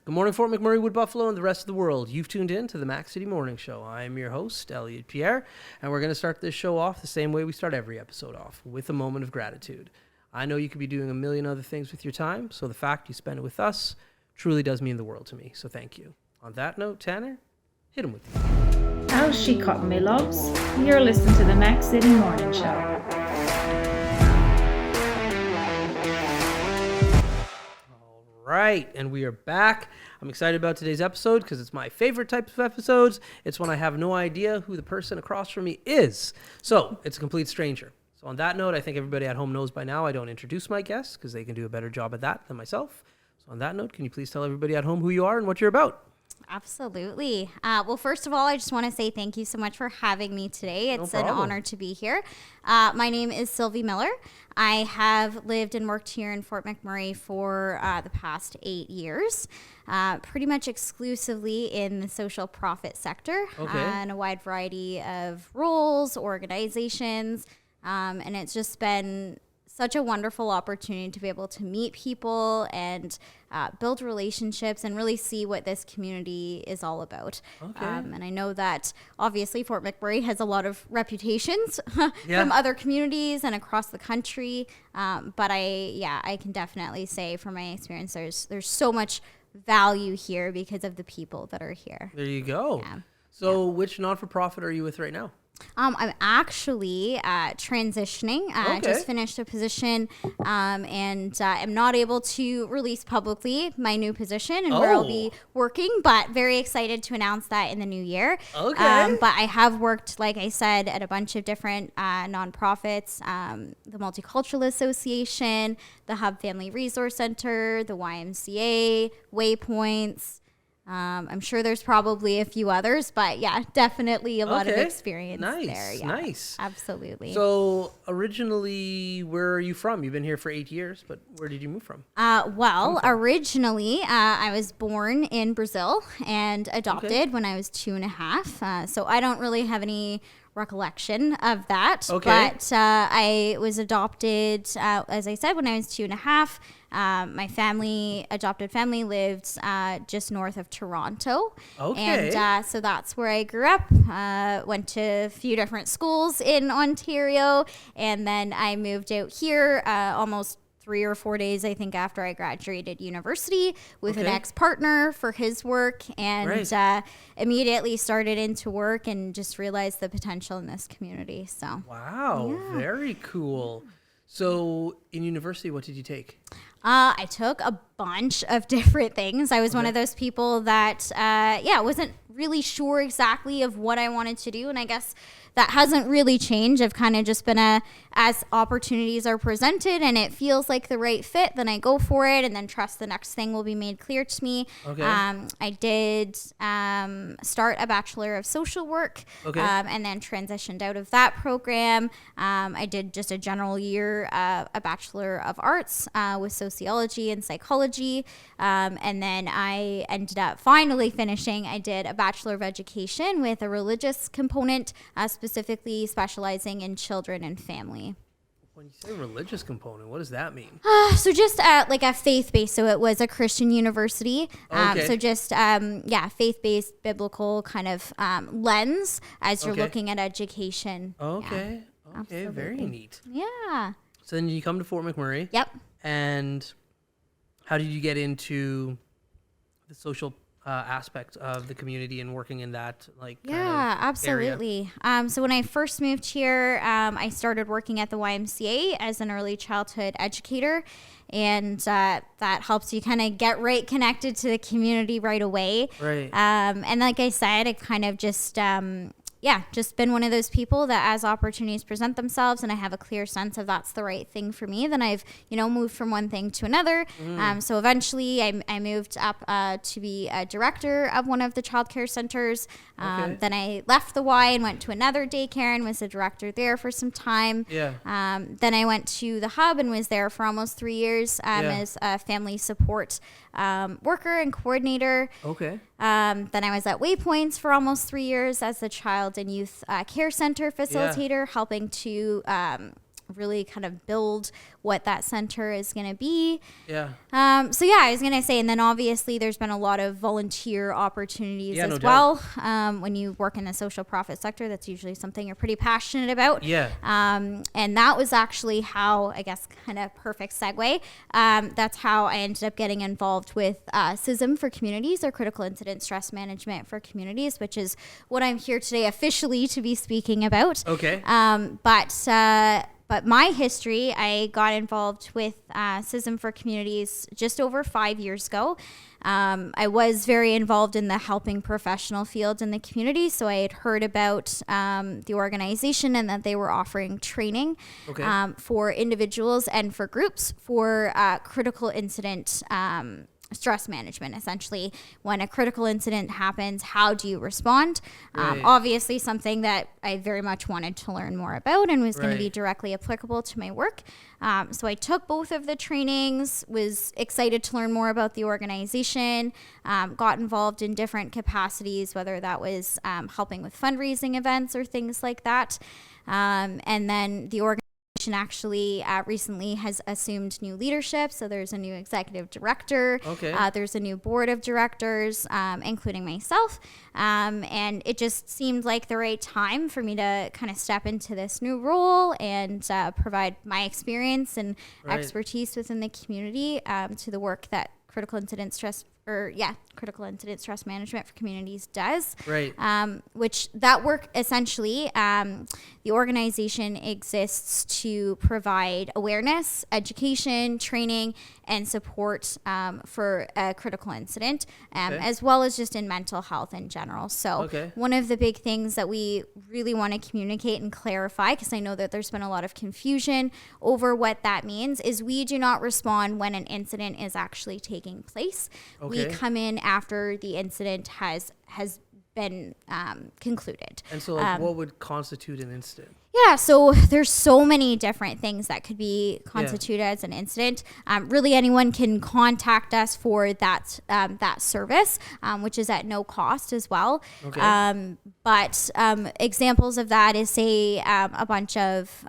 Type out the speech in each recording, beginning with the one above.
Good morning, Fort McMurray, Wood Buffalo, and the rest of the world. You've tuned in to the Mac City Morning Show. I am your host, Elliott Pierre, and we're going to start this show off the same way we start every episode off, with a moment of gratitude. I know you could be doing a million other things with your time, so the fact you spend it with us truly does mean the world to me, so thank you. On that note, Tanner, hit him with you. How's she cutting me, loves? You're listening to the Mac City Morning Show. Right, and we are back. I'm excited about today's episode because it's my favorite type of episodes. It's when I have no idea who the person across from me is. So it's a complete stranger. So on that note, I think everybody at home knows by now I don't introduce my guests because they can do a better job at that than myself. So on that note, can you please tell everybody at home who you are and what you're about? Absolutely. Well, first of all, I just want to say thank you so much for having me today. It's an honor to be here. My name is Silvie Miller. I have lived and worked here in Fort McMurray for the past 8 years, pretty much exclusively in the social profit sector, and a wide variety of roles, organizations, and it's just been such a wonderful opportunity to be able to meet people and build relationships and really see what this community is all about. And I know that obviously Fort McMurray has a lot of reputations from other communities and across the country. But I can definitely say from my experience, there's so much value here because of the people that are here. There you go. Yeah. So which not-for-profit are you with right now? I'm actually transitioning. I just finished a position and I'm not able to release publicly my new position and where I'll be working, but very excited to announce that in the new year. But I have worked, like I said, at a bunch of different nonprofits, the Multicultural Association, the Hub Family Resource Center, the YMCA, Waypoints. I'm sure there's probably a few others, but yeah, definitely a lot of experience there. Yeah, nice. Absolutely. So originally, where are you from? You've been here for 8 years, but where did you move from? Originally, I was born in Brazil and adopted when I was 2.5. So I don't really have any recollection of that. But I was adopted, as I said, when I was 2.5. My adopted family lived just north of Toronto. And so that's where I grew up. Went to a few different schools in Ontario. And then I moved out here almost 3 or 4 days, I think, after I graduated university with an ex-partner for his work, and immediately started into work and just realized the potential in this community. So very cool. So in university, what did you take? I took a bunch of different things. I was one of those people that, wasn't really sure exactly of what I wanted to do. And I guess that hasn't really changed. I've kind of just been as opportunities are presented and it feels like the right fit, then I go for it and then trust the next thing will be made clear to me. I did start a Bachelor of Social Work and then transitioned out of that program. I did just a general year, a Bachelor of Arts with Sociology and Psychology. And then I ended up finally finishing, I did a Bachelor of Education with a religious component, specifically specializing in children and family. When you say religious component, what does that mean? So just like a faith-based, so it was a Christian university. So just, faith-based biblical kind of lens as you're looking at education. Okay, very neat. Yeah. So then you come to Fort McMurray. Yep. And how did you get into the social aspect of the community and working in that absolutely area? So when I first moved here, I started working at the YMCA as an early childhood educator, and that helps you kind of get connected to the community right away. And like I said, it kind of just just been one of those people that as opportunities present themselves and I have a clear sense of that's the right thing for me, then I've, moved from one thing to another. So eventually I moved up to be a director of one of the childcare centers. Then I left the Y and went to another daycare and was a director there for some time. Then I went to the Hub and was there for almost 3 years as a family support worker and coordinator. Then I was at Waypoints for almost 3 years as the child and youth care center facilitator, helping to really kind of build what that center is going to be. Yeah. So yeah, I was going to say, and then obviously there's been a lot of volunteer opportunities as well. When you work in the social profit sector, that's usually something you're pretty passionate about. Yeah. And that was actually how, I guess, kind of perfect segue. That's how I ended up getting involved with CISM for communities, or critical incident stress management for communities, which is what I'm here today officially to be speaking about. Okay. But my history, I got involved with CISM for Communities just over 5 years ago. I was very involved in the helping professional field in the community, so I had heard about the organization and that they were offering training for individuals and for groups for critical incident stress management. Essentially, when a critical incident happens, how do you respond? Obviously something that I very much wanted to learn more about and was going to be directly applicable to my work. So I took both of the trainings, was excited to learn more about the organization, got involved in different capacities, whether that was helping with fundraising events or things like that. And then the organization actually recently has assumed new leadership. So there's a new executive director. There's a new board of directors, including myself. And it just seemed like the right time for me to kind of step into this new role and provide my experience and expertise within the community to the work that critical incident stress management for communities does. Which that work essentially, the organization exists to provide awareness, education, training, and support for a critical incident, as well as just in mental health in general. So one of the big things that we really want to communicate and clarify, because I know that there's been a lot of confusion over what that means, is we do not respond when an incident is actually taking place. We come in after the incident has been concluded. And so what would constitute an incident? Yeah, so there's so many different things that could be constituted as an incident. Really, anyone can contact us for that service, which is at no cost as well. But examples of that is, say, a bunch of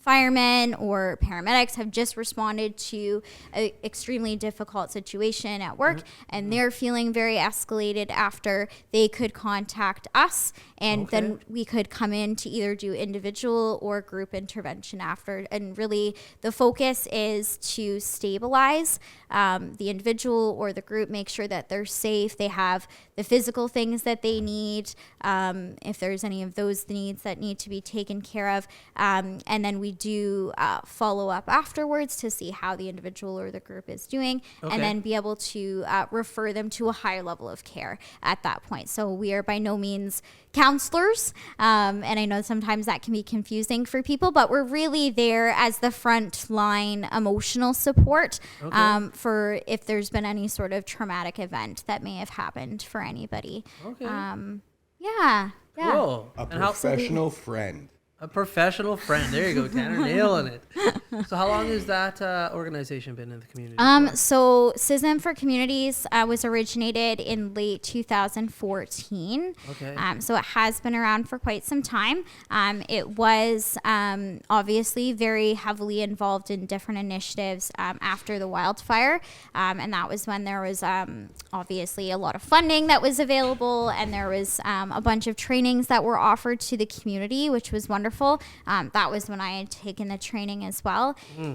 firemen or paramedics have just responded to an extremely difficult situation at work, and they're feeling very escalated after. They could contact us, and then we could come in to either do individual or group intervention after. And really, the focus is to stabilize the individual or the group, make sure that they're safe, they have the physical things that they need, if there's any of those needs that need to be taken care of, and then we do follow up afterwards to see how the individual or the group is doing, and then be able to refer them to a higher level of care at that point. So we are by no means counselors, and I know sometimes that can be confusing for people, but we're really there as the front line emotional support for if there's been any sort of traumatic event that may have happened for anybody. Cool. A professional friend. A professional friend. There you go, Tanner. Nailing it. So how long has that organization been in the community? So CISM for Communities was originated in late 2014. So it has been around for quite some time. It was obviously very heavily involved in different initiatives after the wildfire. And that was when there was obviously a lot of funding that was available, and there was a bunch of trainings that were offered to the community, which was wonderful. That was when I had taken the training as well.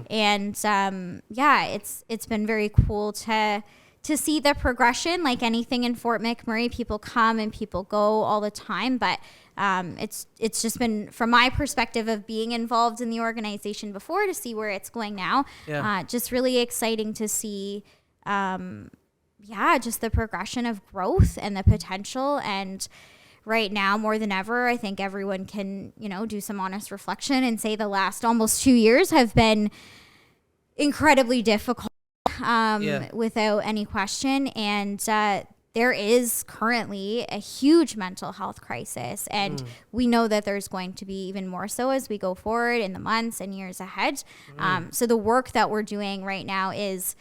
And it's been very cool to see the progression. Like anything in Fort McMurray, people come and people go all the time, but it's just been, from my perspective of being involved in the organization before, to see where it's going now, just really exciting to see just the progression of growth and the potential. And right now, more than ever, I think everyone can, do some honest reflection and say the last almost 2 years have been incredibly difficult, without any question. And there is currently a huge mental health crisis, and we know that there's going to be even more so as we go forward in the months and years ahead. So the work that we're doing right now is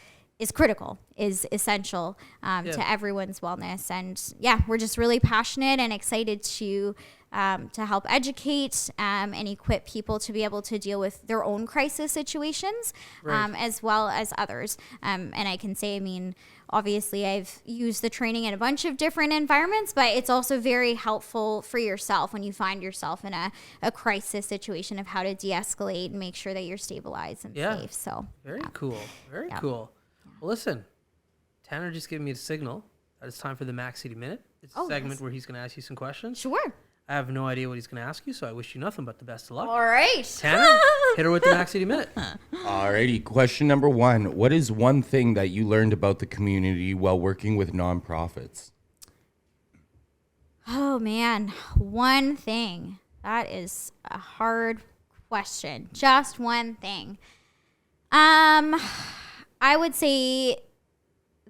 critical, is essential to everyone's wellness. And we're just really passionate and excited to to help educate and equip people to be able to deal with their own crisis situations, as well as others. And I can say, I mean, obviously I've used the training in a bunch of different environments, but it's also very helpful for yourself when you find yourself in a crisis situation of how to de-escalate and make sure that you're stabilized and safe. So very cool. Very cool. Well, listen, Tanner just gave me a signal that it's time for the Mac City Minute. It's a segment where he's going to ask you some questions. Sure. I have no idea what he's going to ask you, so I wish you nothing but the best of luck. All right. Tanner, hit her with the Mac City Minute. Alrighty, question number 1. What is one thing that you learned about the community while working with nonprofits? Oh, man. One thing. That is a hard question. Just one thing. I would say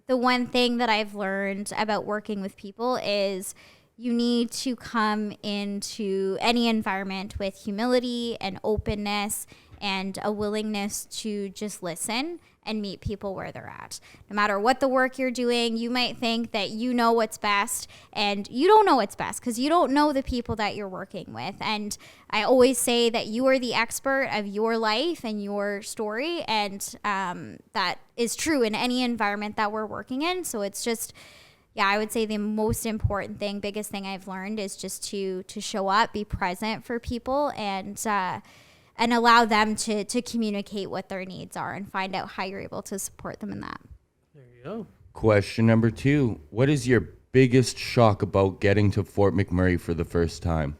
the one thing that I've learned about working with people is you need to come into any environment with humility and openness and a willingness to just listen and meet people where they're at. No matter what the work you're doing, you might think that you know what's best, and you don't know what's best because you don't know the people that you're working with. And I always say that you are the expert of your life and your story, and that is true in any environment that we're working in. So it's just, I would say the most important thing, biggest thing I've learned is just to show up, be present for people, and allow them to communicate what their needs are and find out how you're able to support them in that. There you go. Question number 2. What is your biggest shock about getting to Fort McMurray for the first time?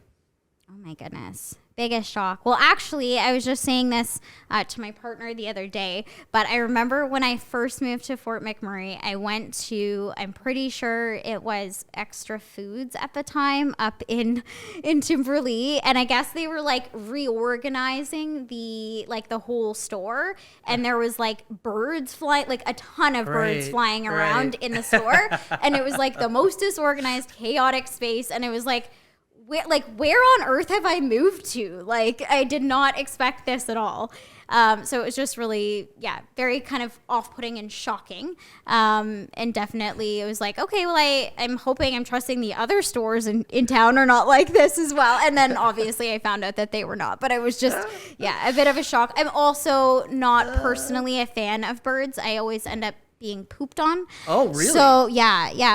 Oh my goodness. Biggest shock. Well, actually, I was just saying this to my partner the other day, but I remember when I first moved to Fort McMurray, I went to, I'm pretty sure it was Extra Foods at the time up in Timberlea, and I guess they were like reorganizing the whole store, and there was like birds flying, like a ton of birds flying around in the store, and it was like the most disorganized, chaotic space, and it was like, where on earth have I moved to? Like, I did not expect this at all. So it was just really, very kind of off-putting and shocking. And definitely it was like, okay, well, I'm trusting the other stores in town are not like this as well. And then obviously I found out that they were not. But it was just, a bit of a shock. I'm also not personally a fan of birds. I always end up being pooped on. Oh, really? So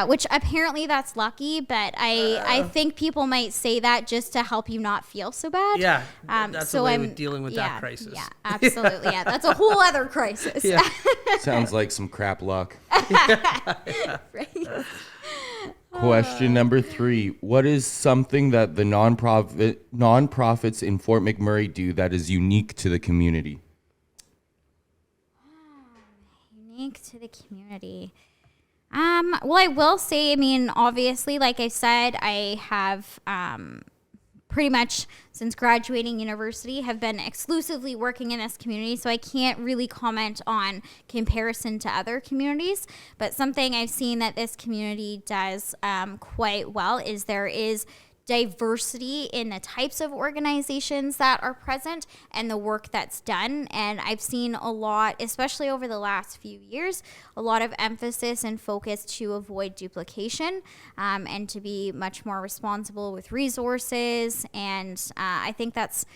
which apparently that's lucky, but I think people might say that just to help you not feel so bad. Yeah, that's the way of dealing with that crisis. Yeah, absolutely. Yeah, that's a whole other crisis. Yeah. Sounds like some crap luck. Right. Question number 3. What is something that the nonprofits in Fort McMurray do that is unique to the community? Unique to the community. Well, I will say, I mean, obviously, like I said, I have pretty much since graduating university have been exclusively working in this community, so I can't really comment on comparison to other communities. But something I've seen that this community does quite well is there is diversity in the types of organizations that are present and the work that's done. And I've seen a lot, especially over the last few years, a lot of emphasis and focus to avoid duplication and to be much more responsible with resources. And I think that's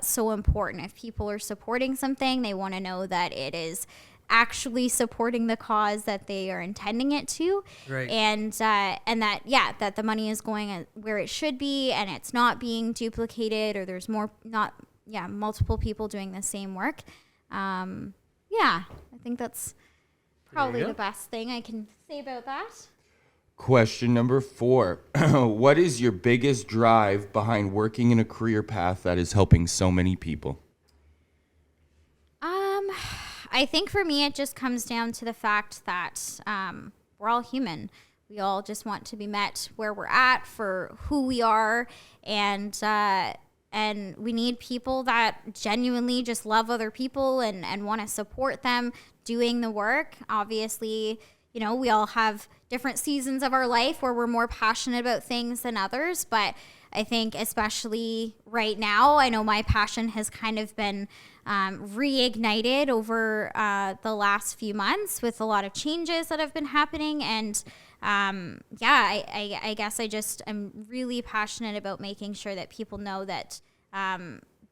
so important. If people are supporting something, they want to know that it is actually supporting the cause that they are intending it to, right. And that the money is going where it should be, and it's not being duplicated, or there's multiple people doing the same work. I think that's probably the best thing I can say about that. Question number 4. What is your biggest drive behind working in a career path that is helping so many people? I think for me, it just comes down to the fact that we're all human. We all just want to be met where we're at for who we are, and we need people that genuinely just love other people and want to support them doing the work. Obviously, we all have different seasons of our life where we're more passionate about things than others, but I think especially right now, I know my passion has kind of been reignited over the last few months with a lot of changes that have been happening. And I guess I'm really passionate about making sure that people know that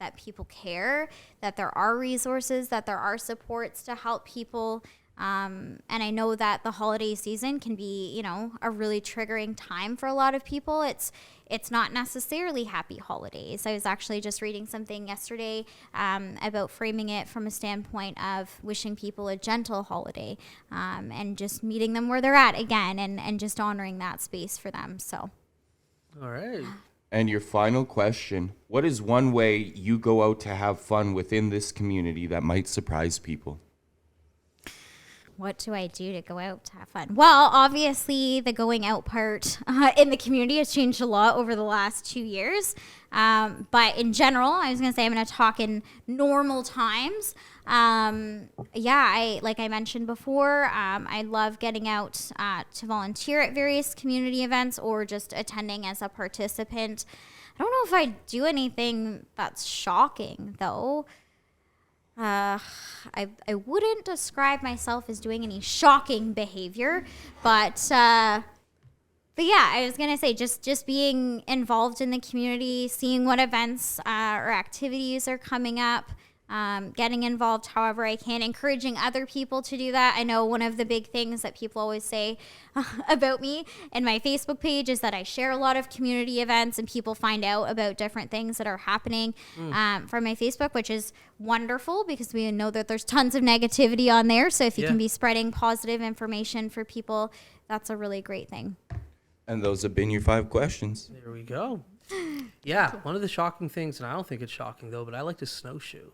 that people care, that there are resources, that there are supports to help people. And I know that the holiday season can be, you know, a really triggering time for a lot of people. It's not necessarily happy holidays. I was actually just reading something yesterday about framing it from a standpoint of wishing people a gentle holiday and just meeting them where they're at again and just honoring that space for them. So, all right. And your final question, what is one way you go out to have fun within this community that might surprise people? What do I do to go out to have fun? Well, obviously, the going out part in the community has changed a lot over the last 2 years. But in general, I was going to say I'm going to talk in normal times. Like I mentioned before, I love getting out to volunteer at various community events or just attending as a participant. I don't know if I do anything that's shocking, though. I wouldn't describe myself as doing any shocking behavior, but yeah, I was gonna say just being involved in the community, seeing what events or activities are coming up, getting involved however I can, encouraging other people to do that. I know one of the big things that people always say about me and my Facebook page is that I share a lot of community events and people find out about different things that are happening from my Facebook, which is wonderful because we know that there's tons of negativity on there. So if you can be spreading positive information for people, that's a really great thing. And those have been your 5 questions. There we go. Yeah, one of the shocking things, and I don't think it's shocking though, but I like to snowshoe.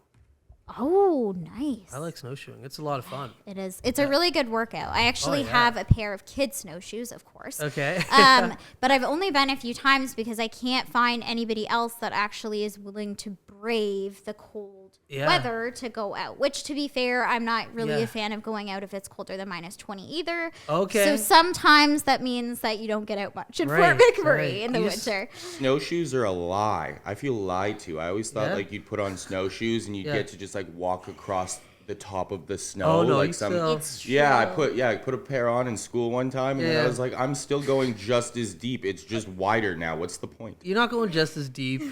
Oh, nice. I like snowshoeing. It's a lot of fun. It is. It's a really good workout. I actually have a pair of kid snowshoes, of course. Okay. But I've only been a few times because I can't find anybody else that actually is willing to brave the cold weather to go out, which to be fair, I'm not really a fan of going out if it's colder than -20 either. Okay. So sometimes that means that you don't get out much in Fort McMurray in the winter. Snowshoes are a lie. I feel lied to. I always thought like you'd put on snowshoes and you'd get to just like walk across the top of the snow. Oh no, like It's true. I put a pair on in school one time and then I was like, I'm still going just as deep. It's just wider now. What's the point? You're not going just as deep.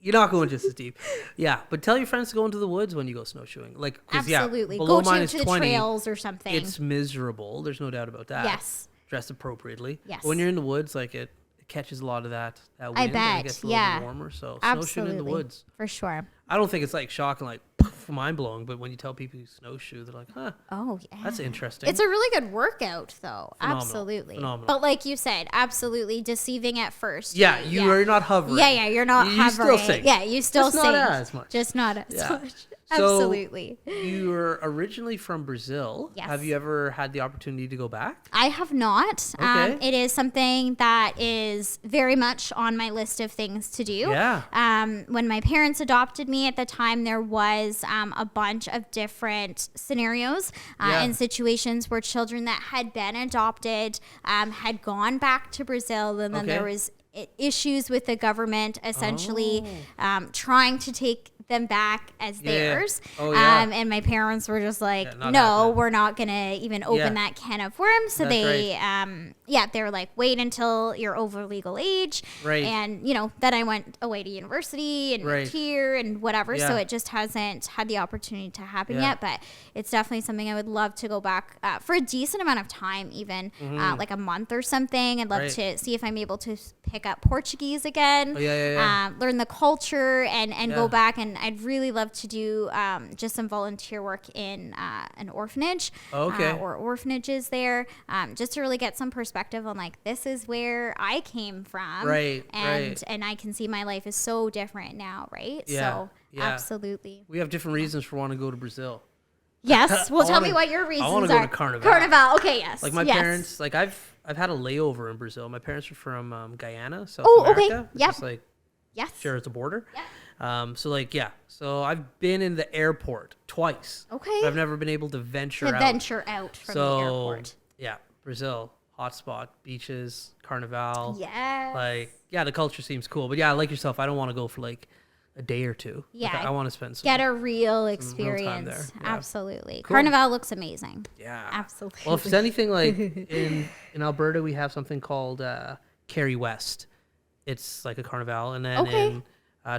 You're not going just as deep. Yeah, but tell your friends to go into the woods when you go snowshoeing. Like, Absolutely. below Go to the -20, trails or something. it's miserable. There's no doubt about that. Yes. Dress appropriately. Yes. But when you're in the woods, like it catches a lot of that wind. I And bet, it gets a little bit warmer. So snowshoeing in the woods. For sure. I don't think it's like shocking, like mind blowing. But when you tell people you snowshoe, they're like, huh. Oh, yeah. That's interesting. It's a really good workout, though. Phenomenal. Absolutely. Phenomenal. But like you said, absolutely deceiving at first. Yeah, you're not hovering. Yeah, you're not You hovering. still sink. Yeah, you still Just sink. not as much. Just not as Yeah. much. So, Absolutely. You're originally from Brazil. Yes. Have you ever had the opportunity to go back? I have not. Okay. It is something that is very much on my list of things to do. Yeah. When my parents adopted me at the time, there was a bunch of different scenarios and situations where children that had been adopted had gone back to Brazil, and then there was issues with the government essentially trying to take them back as theirs. Oh, yeah. And my parents were just like, not no, happening. we're not going to even open that can of worms. So That's they were like, wait until you're over legal age. Right. And, you know, then I went away to university and moved here and whatever. So it just hasn't had the opportunity to happen yet. But it's definitely something I would love to go back for a decent amount of time, even like a month or something. I'd love to see if I'm able to pick up Portuguese again, learn the culture and go back. And I'd really love to do just some volunteer work in an orphanage or orphanages there, just to really get some perspective on like, this is where I came from. And I can see my life is so different now, right? So absolutely. We have different reasons for wanting to go to Brazil. Yes. Well, tell me what your reasons are. I want to go to Carnival. Carnival. Okay, yes. Like my parents, like I've had a layover in Brazil. My parents are from Guyana, South America. Okay. Just like shares the border. Yep. So I've been in the airport twice. Okay. But I've never been able to venture out. Venture out from the airport. Yeah, Brazil. hotspot, beaches, carnival. Yes. Like, yeah, the culture seems cool. But yeah, like yourself, I don't want to go for like a day or two. Like, Yeah. I want to spend some. Get a real some real time experience. there. Yeah. Absolutely. Cool. Carnival looks amazing. Yeah. Absolutely. Well, if it's anything like in Alberta, we have something called Kerry West. It's like a carnival. And then in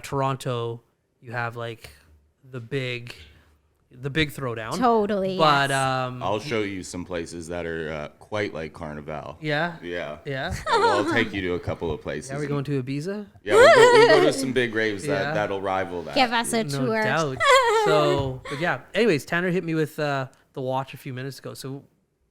Toronto, you have like the big throwdown. Totally. But yes. I'll show you some places that are quite like Carnival. Yeah. Yeah. I'll take you to a couple of places. Yeah, we're going to Ibiza. Yeah, we'll go to some big raves Yeah. that'll rival that. Give us a No tour. doubt. So, but yeah. Anyways, Tanner hit me with the watch a few minutes ago. So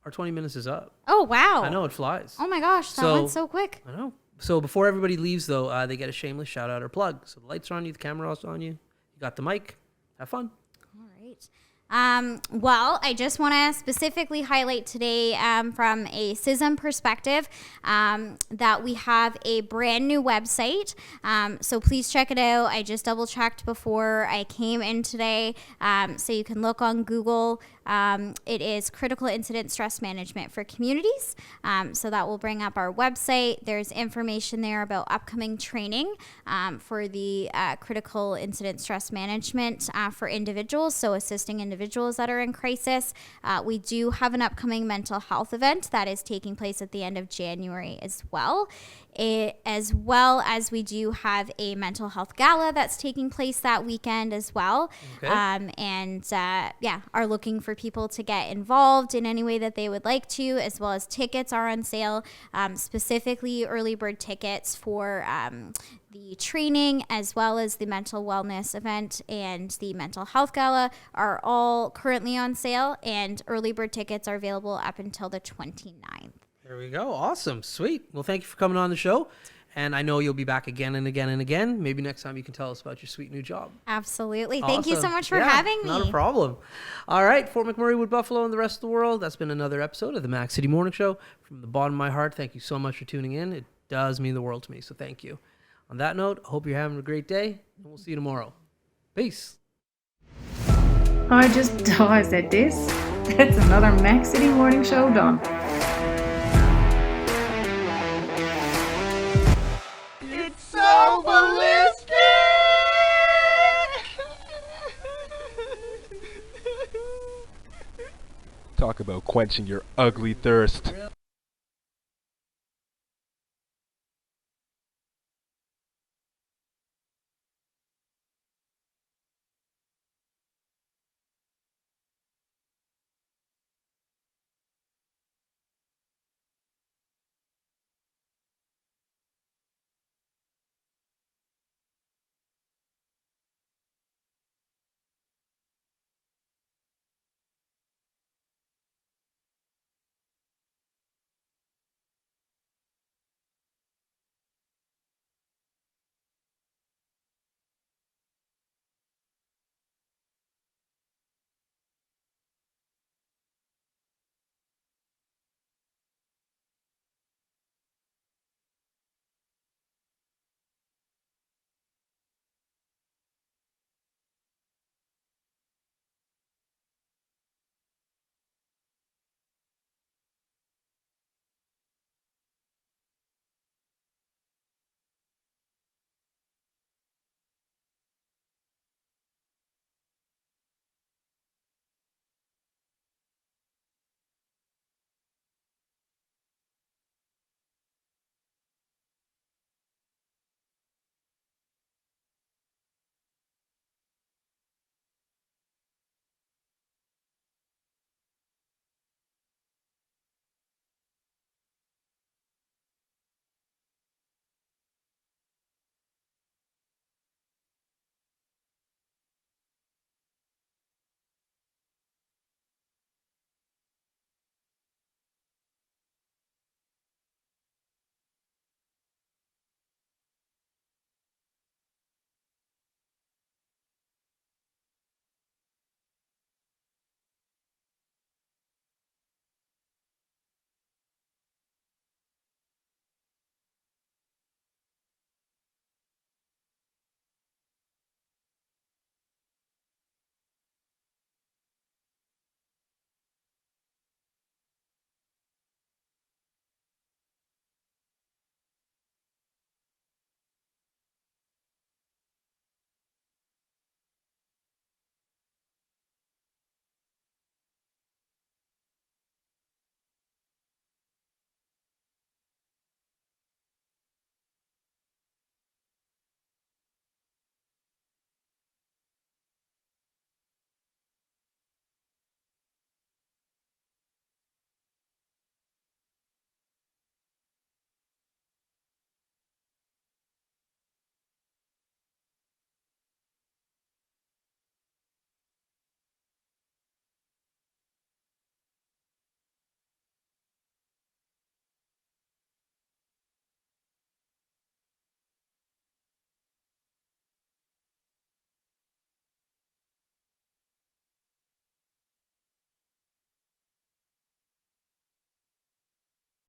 our 20 minutes is up. Oh, wow. I know, it flies. Oh, my gosh. That went so quick. I know. So before everybody leaves, though, they get a shameless shout out or plug. So the lights are on you, the camera's on you. You got the mic. Have fun. All right. Well, I just want to specifically highlight today from a CISM perspective that we have a brand new website. So please check it out. I just double checked before I came in today. So you can look on Google. It is Critical Incident Stress Management for Communities. So that will bring up our website. There's information there about upcoming training for the critical incident stress management for individuals, so assisting individuals that are in crisis. We do have an upcoming mental health event that is taking place at the end of January as well. As well as we do have a mental health gala that's taking place that weekend as well. Okay. Are looking for people to get involved in any way that they would like to, as well as tickets are on sale, specifically early bird tickets for the training as well as the mental wellness event and the mental health gala are all currently on sale, and early bird tickets are available up until the 29th. There we go. Awesome. Sweet. Well, thank you for coming on the show. And I know you'll be back again and again and again. Maybe next time you can tell us about your sweet new job. Absolutely. Thank you so Awesome. much for Yeah, having me. Not a problem. All right. Fort McMurray, Wood Buffalo, and the rest of the world. That's been another episode of the Mac City Morning Show. From the bottom of my heart, thank you so much for tuning in. It does mean the world to me. So thank you. On that note, I hope you're having a great day. And we'll see you tomorrow. Peace. I said this. That's another Mac City Morning Show done. So ballistic! Talk about quenching your ugly thirst.